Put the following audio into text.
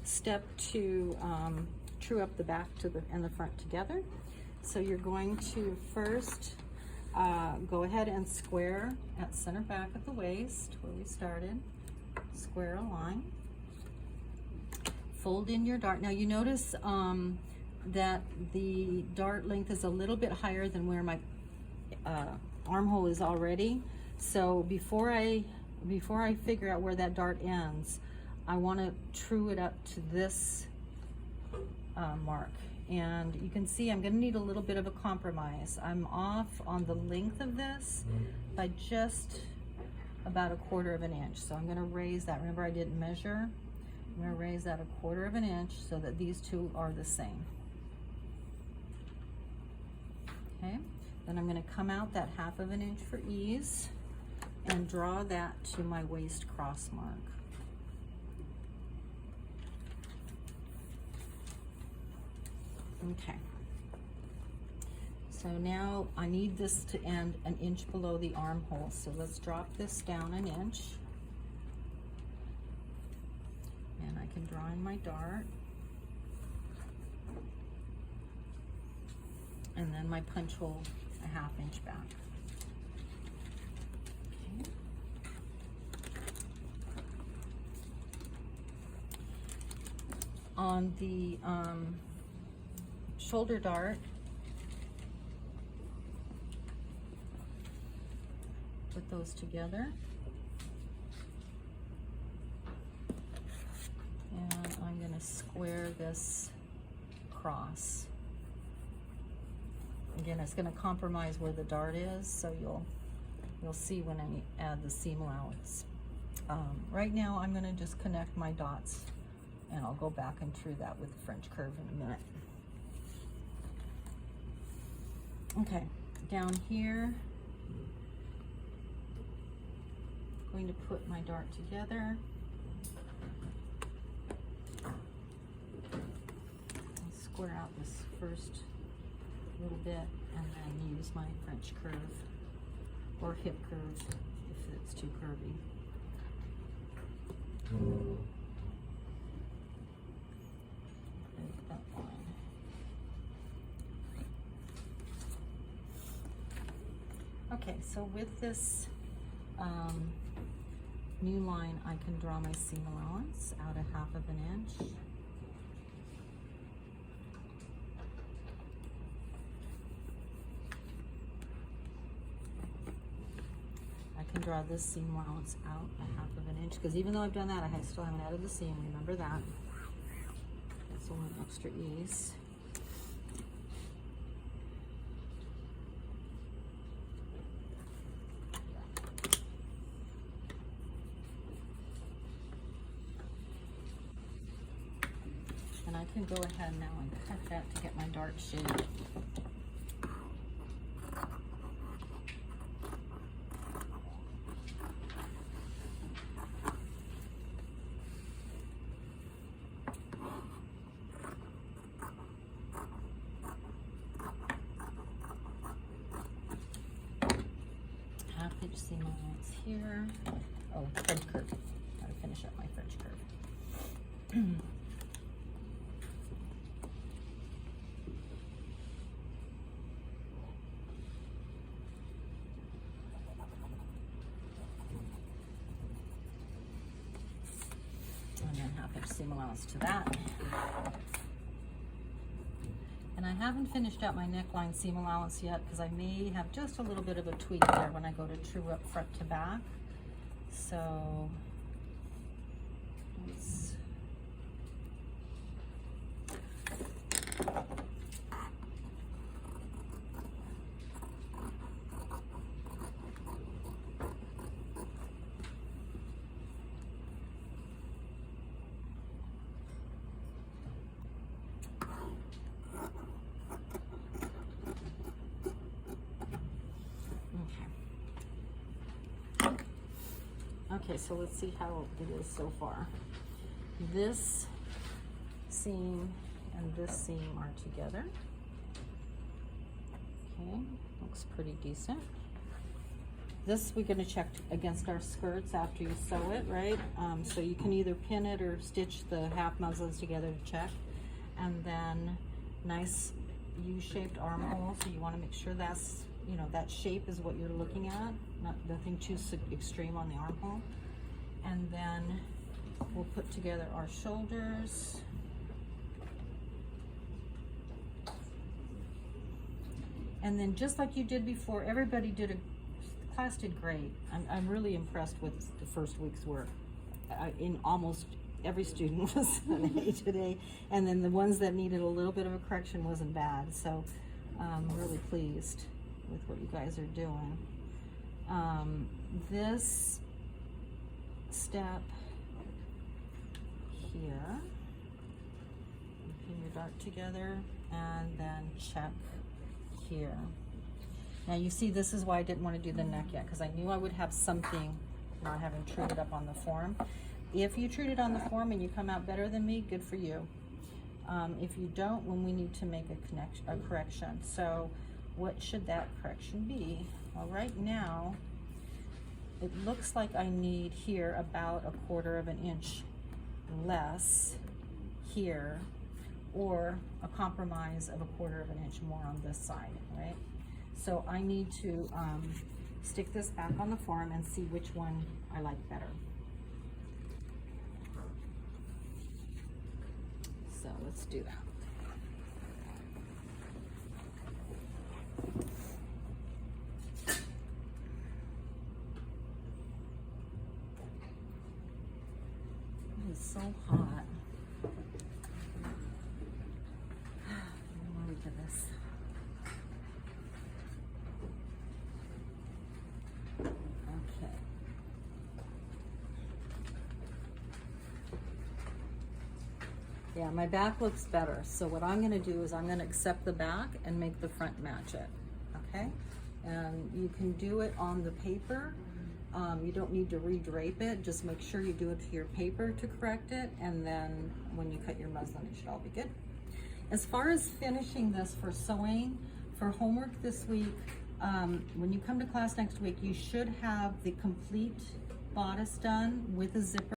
Step to true up the back and the front together. So you're going to first go ahead and square at center back at the waist where we started. Square a line. Fold in your dart. Now you notice that the dart length is a little bit higher than where my armhole is already. So before I figure out where that dart ends, I want to true it up to this mark. And you can see I'm going to need a little bit of a compromise. I'm off on the length of this by just about 1/4 of an inch. So I'm going to raise that. Remember, I didn't measure. I'm going to raise that 1/4 of an inch so that these two are the same. Okay, then I'm going to come out that 1/2 of an inch for ease and draw that to my waist cross mark. Okay, so now I need this to end 1 inch below the armhole, so let's drop this down 1 inch. And I can draw in my dart. And then my punch hole 1/2 inch back. Okay. On the shoulder dart, put those together, and I'm going to square this cross. Again, it's going to compromise where the dart is, so you'll see when I add the seam allowance. Right now I'm going to just connect my dots, and I'll go back and true that with the French curve in a minute. Okay, down here, I'm going to put my dart together. I'll square out this first little bit and then use my French curve or hip curve if it's too curvy. Break that line. Okay, so with this new line, I can draw my seam allowance out 1/2 of an inch. I can draw this seam allowance out 1/2 of an inch, because even though I've done that, I still haven't added the seam. Remember that. That's a little extra ease. And I can go ahead now and cut that to get my dart shape. Half-inch seam allowance here. Oh, French curve. Gotta finish up my French curve. And then 1/2 inch seam allowance to that. And I haven't finished out my neckline seam allowance yet because I may have just a little bit of a tweak there when I go to true up front to back. So let's okay, so let's see how it is so far. This seam and this seam are together. Okay, looks pretty decent. this we're going to check against our skirts after you sew it, right? So you can either pin it or stitch the half muslins together to check. And then nice U-shaped armhole, so you want to make sure that's, you know, that shape is what you're looking at, nothing too extreme on the armhole. And then we'll put together our shoulders. And then just like you did before, everybody did class did great. I'm really impressed with the first week's work. In almost every student was an A today, and then the ones that needed a little bit of a correction wasn't bad. So I'm really pleased with what you guys are doing. This step here, pin your dart together and then check here. Now you see, this is why I didn't want to do the neck yet, because I knew I would have something not having treated up on the form. If you treat it on the form and you come out better than me, good for you. If you don't, when we need to make a correction. So what should that correction be? Well, right now, it looks like I need here about 1/4 of an inch less here, or a compromise of 1/4 of an inch more on this side, right? So I need to stick this back on the form and see which one I like better. So let's do that. It is so hot. Look at this. Okay. Yeah, my back looks better. So what I'm going to do is I'm going to accept the back and make the front match it. Okay? And you can do it on the paper. You don't need to redrape it. Just make sure you do it to your paper to correct it. And then when you cut your muslin, it should all be good. As far as finishing this for sewing, for homework this week, when you come to class next week, you should have the complete bodice done with a zipper.